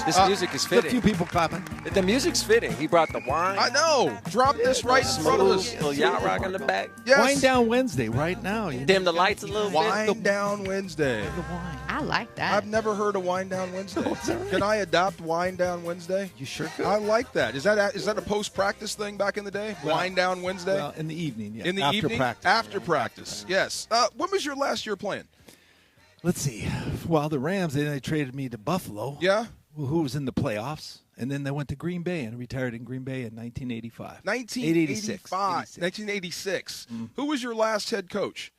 This music is fitting. A few people clapping. The music's fitting. He brought the wine. I know. Drop this right in front of us. Little yacht rock in the back. Yes. Wind Down Wednesday right now. Dim the lights a little bit. Wind Down Wednesday. The wine. I like that. I've never heard of Wind Down Wednesday. Can I adopt Wind Down Wednesday? You sure could. I like that. Is that a post-practice thing back in the day? Wind Down Wednesday? Well, in the evening. Yeah. In the After evening? practice. After practice, yes. When was your last year playing? Let's see. Well, the Rams, they traded me to Buffalo. Yeah? Who was in the playoffs. And then they went to Green Bay and retired in Green Bay in 1985. 1986. Mm-hmm. Who was your last head coach?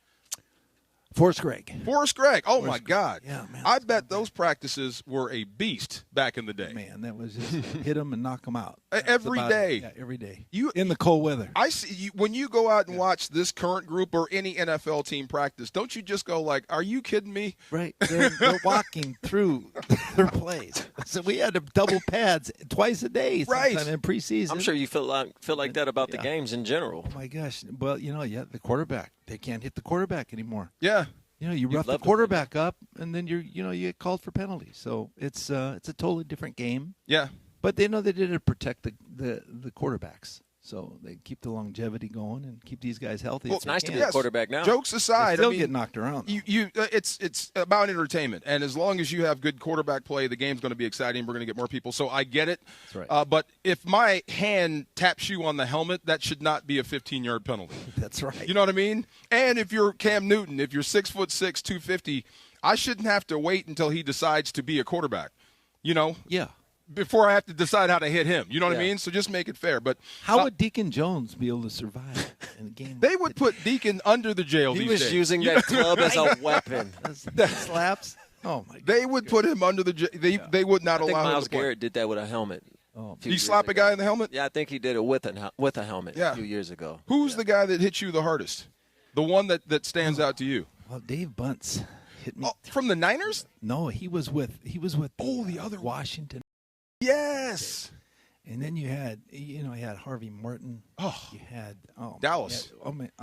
Forrest Gregg. Forrest Gregg. Oh, my God. Yeah, man. I bet those practices were a beast back in the day. Man, that was just hit them and knock them out. Every day. Yeah, every day. In the cold weather. I see you, when you go out and watch this current group or any NFL team practice, don't you just go like, are you kidding me? Right. They're walking through their plays. So we had to double pads twice a day sometime in preseason. I'm sure you feel like that about the games in general. Oh, my gosh. Well, the quarterback. They can't hit the quarterback anymore. Yeah. You rough the quarterback up, and then you get called for penalties. So it's a totally different game. Yeah. But they know they did it to protect the quarterbacks. So they keep the longevity going and keep these guys healthy. Well, it's nice to be a quarterback now. Jokes aside, they still get knocked around. It's about entertainment, and as long as you have good quarterback play, the game's going to be exciting. We're going to get more people, so I get it. That's right. But if my hand taps you on the helmet, that should not be a 15-yard penalty. That's right. You know what I mean? And if you're Cam Newton, if you're 6'6", 250, I shouldn't have to wait until he decides to be a quarterback. Yeah. Before I have to decide how to hit him. You know what I mean? So just make it fair. But how would Deacon Jones be able to survive in a game? They would put Deacon under the jail these days. He was using that club as a weapon. That slaps? Oh, my God. They would put him under the jail. They would not allow him to play. Myles Garrett did that with a helmet. Did he slap a guy in the helmet? Yeah, I think he did it with a helmet a few years ago. Who's the guy that hit you the hardest? The one that stands out to you? Well, Dave Bunce hit me. From the Niners? No, he was with the other Washington. Yes. And then you had Harvey Morton. Oh. You had Dallas.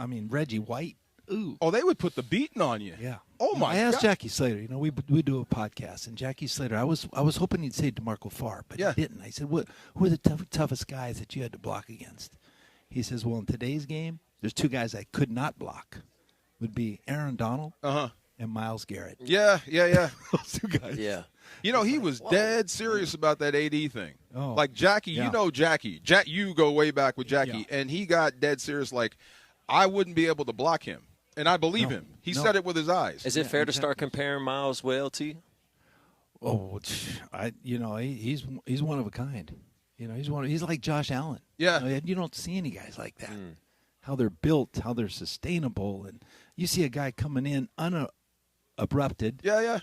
Reggie White. Ooh. Oh, they would put the beating on you. Yeah. Oh my God. I asked Jackie Slater. We do a podcast, and Jackie Slater. I was hoping he'd say D'Marco Farr, but he didn't. I said, who are the toughest guys that you had to block against? He says, well, in today's game, there's two guys I could not block. Would be Aaron Donald and Myles Garrett. Yeah. Those two guys. Yeah. He was dead serious about that AD thing. Oh. Like Jackie, Jackie. You go way back with Jackie, and he got dead serious. Like, I wouldn't be able to block him, and I believe him. He said it with his eyes. Is it fair to start comparing Myles with LT? Oh, he's one of a kind. He's like Josh Allen. Yeah. You don't see any guys like that. How they're built, how they're sustainable, and you see a guy coming in unabrupted. Yeah.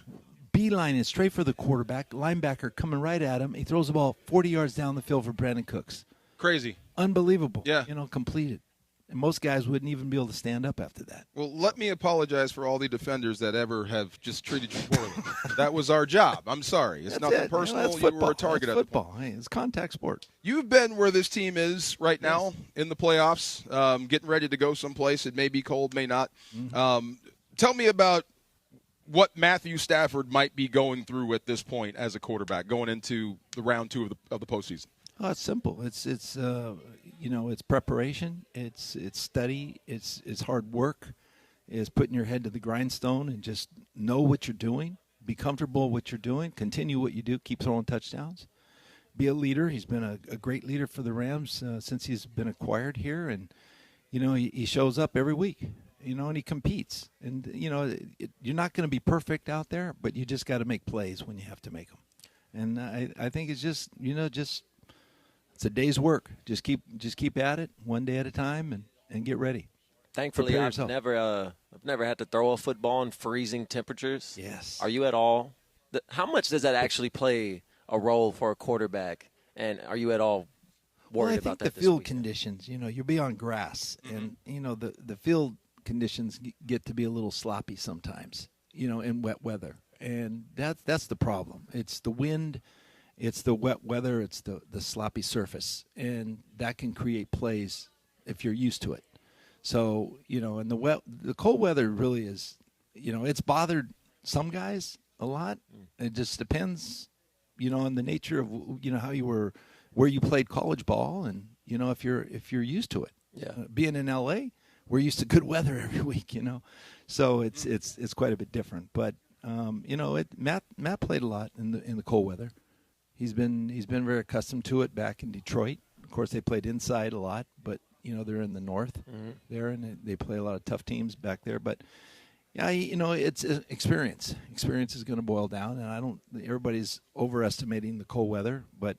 Beeline is straight for the quarterback. Linebacker coming right at him. He throws the ball 40 yards down the field for Brandon Cooks. Crazy. Unbelievable. Yeah. Completed. And most guys wouldn't even be able to stand up after that. Well, let me apologize for all the defenders that ever have just treated you poorly. That was our job. I'm sorry. It's nothing personal. That's football. You were a target That's at the football. Hey, it's contact sport. You've been where this team is right now in the playoffs, getting ready to go someplace. It may be cold, may not. Mm-hmm. Tell me about what Matthew Stafford might be going through at this point as a quarterback, going into the round 2 of the postseason. Oh, it's simple. It's it's preparation. It's study. It's hard work. It's putting your head to the grindstone and just know what you're doing. Be comfortable with what you're doing. Continue what you do. Keep throwing touchdowns. Be a leader. He's been a great leader for the Rams since he's been acquired here, and he shows up every week. And he competes. And you're not going to be perfect out there, but you just got to make plays when you have to make them. And I think it's just it's a day's work. Just keep at it, one day at a time, and get ready. Thankfully, I've never had to throw a football in freezing temperatures. Yes. Are you at all? How much does that actually play a role for a quarterback? And are you at all worried about that? I think the field conditions. You'll be on grass, and the field conditions get to be a little sloppy sometimes. In wet weather, and that's the problem. It's the wind. It's the wet weather, it's the sloppy surface, and that can create plays if you're used to it. So, and the cold weather really is, it's bothered some guys a lot. It just depends, and the nature of how you were, where you played college ball, and if you're used to it. Yeah. Being in L.A., we're used to good weather every week. So it's quite a bit different. But Matt played a lot in the cold weather. He's been very accustomed to it back in Detroit. Of course, they played inside a lot, but they're in the north there, and they play a lot of tough teams back there. But yeah, it's experience. Experience is going to boil down, and everybody's overestimating the cold weather, but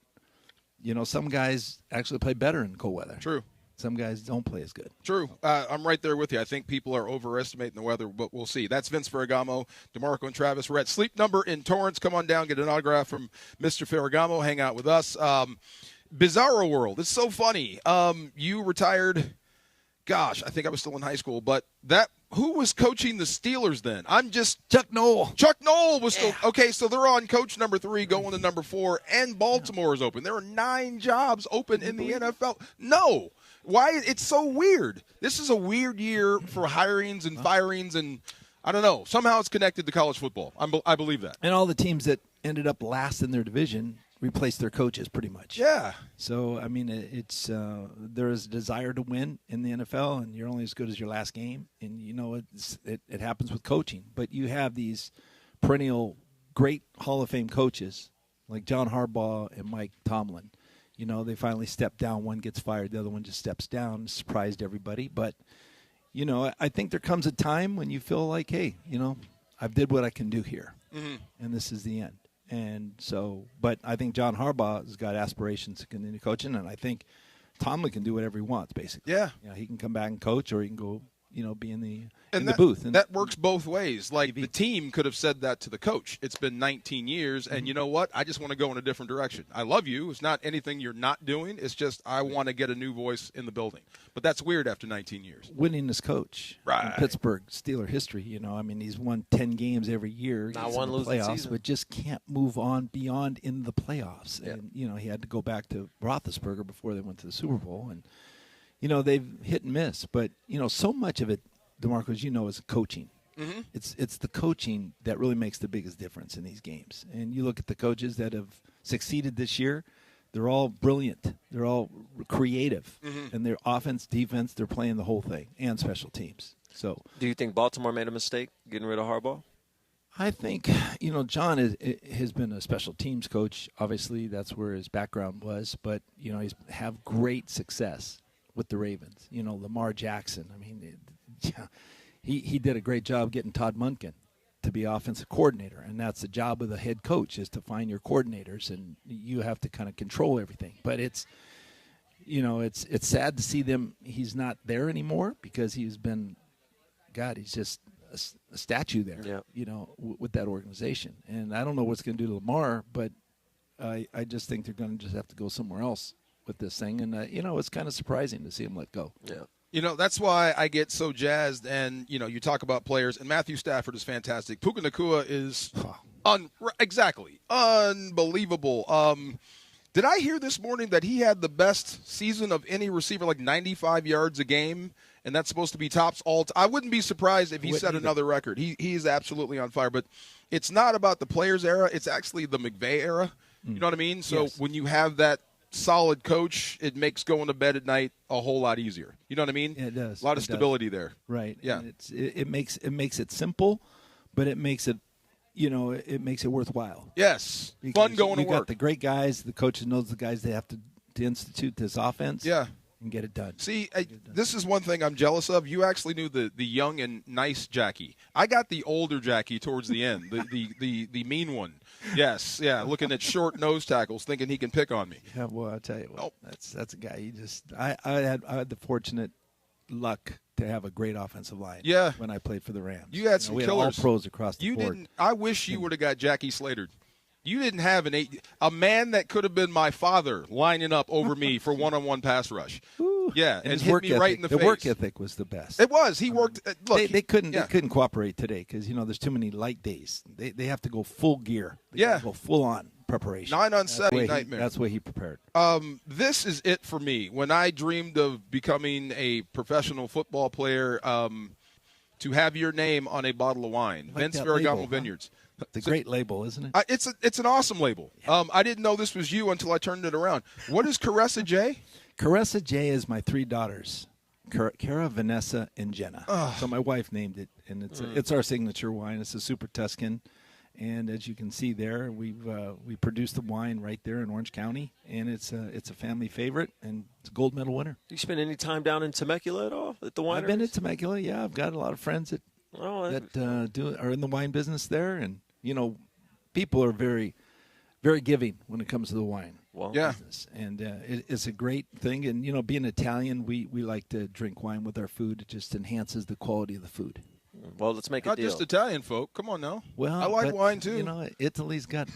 some guys actually play better in cold weather. True. Some guys don't play as good. True. I'm right there with you. I think people are overestimating the weather, but we'll see. That's Vince Ferragamo, D'Marco, and Travis. We're at Sleep Number in Torrance. Come on down, get an autograph from Mr. Ferragamo. Hang out with us. Bizarro world. It's so funny. You retired, gosh, I think I was still in high school, but who was coaching the Steelers then? Chuck Noll. Chuck Noll was still – okay, so they're on coach number 3 going to number 4, and Baltimore is open. There are 9 jobs open in the NFL. No. Why? It's so weird. This is a weird year for hirings and firings, and I don't know. Somehow it's connected to college football. I believe that. And all the teams that ended up last in their division replaced their coaches pretty much. Yeah. So, I mean, it's there is a desire to win in the NFL, and you're only as good as your last game. And, it happens with coaching. But you have these perennial great Hall of Fame coaches like John Harbaugh and Mike Tomlin. They finally step down. One gets fired. The other one just steps down. Surprised everybody. But, I think there comes a time when you feel like, hey, I've did what I can do here. Mm-hmm. And this is the end. And so, but I think John Harbaugh has got aspirations to continue coaching, and I think Tomlin can do whatever he wants, basically. Yeah. He can come back and coach, or he can go, be in the booth. And that works both ways. Like, the team could have said that to the coach. It's been 19 years, and you know what? I just want to go in a different direction. I love you. It's not anything you're not doing. It's just I want to get a new voice in the building. But that's weird after 19 years. Winningest coach in Pittsburgh Steeler history. He's won 10 games every year. Not one losing playoffs, season. but just can't move on beyond in the playoffs. Yeah. And, he had to go back to Roethlisberger before they went to the Super Bowl. And, they've hit and miss. But, so much of it, DeMarco, as is coaching. Mm-hmm. It's the coaching that really makes the biggest difference in these games. And you look at the coaches that have succeeded this year, they're all brilliant. They're all creative. Mm-hmm. And their offense, defense, they're playing the whole thing, and special teams. So, do you think Baltimore made a mistake getting rid of Harbaugh? I think, John has been a special teams coach. Obviously, that's where his background was. But, he's have great success with the Ravens. Lamar Jackson. I mean, he did a great job getting Todd Monken to be offensive coordinator, and that's the job of the head coach, is to find your coordinators, and you have to kind of control everything. But it's sad to see them. He's not there anymore because he's just a statue there, with that organization. And I don't know what's going to do to Lamar, but I just think they're going to just have to go somewhere else with this thing. And, it's kind of surprising to see him let go. Yeah. That's why I get so jazzed. And, you talk about players, and Matthew Stafford is fantastic. Puka Nacua is unbelievable. Did I hear this morning that he had the best season of any receiver, like 95 yards a game, and that's supposed to be tops all I wouldn't be surprised if he set another record. He is absolutely on fire. But it's not about the players era. It's actually the McVay era. You know what I mean? So when you have that solid coach, it makes going to bed at night a whole lot easier. You know what I mean? Yeah, it does. A lot of stability there. Right. Yeah. And it makes it simple, but it makes it worthwhile. Yes. Because fun going to you work. got the great guys. The coaches knows the guys they have to institute this offense. Yeah. And get it done. See, this is one thing I'm jealous of. You actually knew the young and nice Jackie. I got the older Jackie towards the end, the mean one. Yes, yeah, looking at short nose tackles, thinking he can pick on me. Yeah, well, I'll tell you what, that's a guy. I had the fortunate luck to have a great offensive line. Yeah. When I played for the Rams, you had some we killers. Had all pros across the board. I wish you would have got Jackie Slater. You didn't have a man that could have been my father lining up over me for one-on-one pass rush. Ooh. Yeah, and hit work me ethic, right in the face. The work ethic was the best. It was. He worked. Look, they couldn't cooperate today because there's too many light days. They have to go full gear. They go full on preparation. 9 on 7 nightmare. That's the way he prepared. This is it for me. When I dreamed of becoming a professional football player, to have your name on a bottle of wine, Vince Ferragamo Vineyards. It's a great label, isn't it? It's an awesome label. I didn't know this was you until I turned it around. What is Carousel J? Carousel J is my 3 daughters, Cara, Vanessa, and Jenna. So my wife named it, and it's our signature wine. It's a Super Tuscan, and as you can see there, we produced the wine right there in Orange County, and it's a family favorite, and it's a gold medal winner. Do you spend any time down in Temecula at all at the winery? I've been at Temecula. Yeah, I've got a lot of friends that are in the wine business there, and people are very, very giving when it comes to the wine. Well, business. And it's a great thing. And, being Italian, we like to drink wine with our food. It just enhances the quality of the food. Well, let's make a deal. Not just Italian folk. Come on now. Well, I like wine, too. Italy's got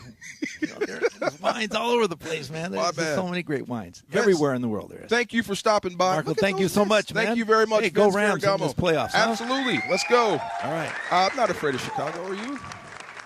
there's wines all over the place, man. There's so many great wines. Vince, everywhere in the world there is. Thank you for stopping by. Marco, thank you so much, man. Thank you very much, Hey, Vince go Rams in this playoffs. Absolutely. Let's go. All right. I'm not afraid of Chicago. Are you?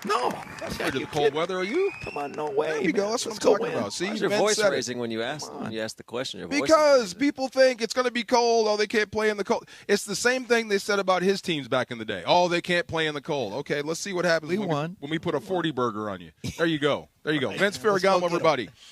No. I'm afraid of the cold weather. Are you? Come on, no way. There we go. That's what I'm talking about. See, your voice raising when you ask the question? Because people think it's going to be cold. Oh, they can't play in the cold. It's the same thing they said about his teams back in the day. Oh, they can't play in the cold. Okay, let's see what happens when we put a 40 burger on you. There you go. There you go. Vince Ferragamo, everybody.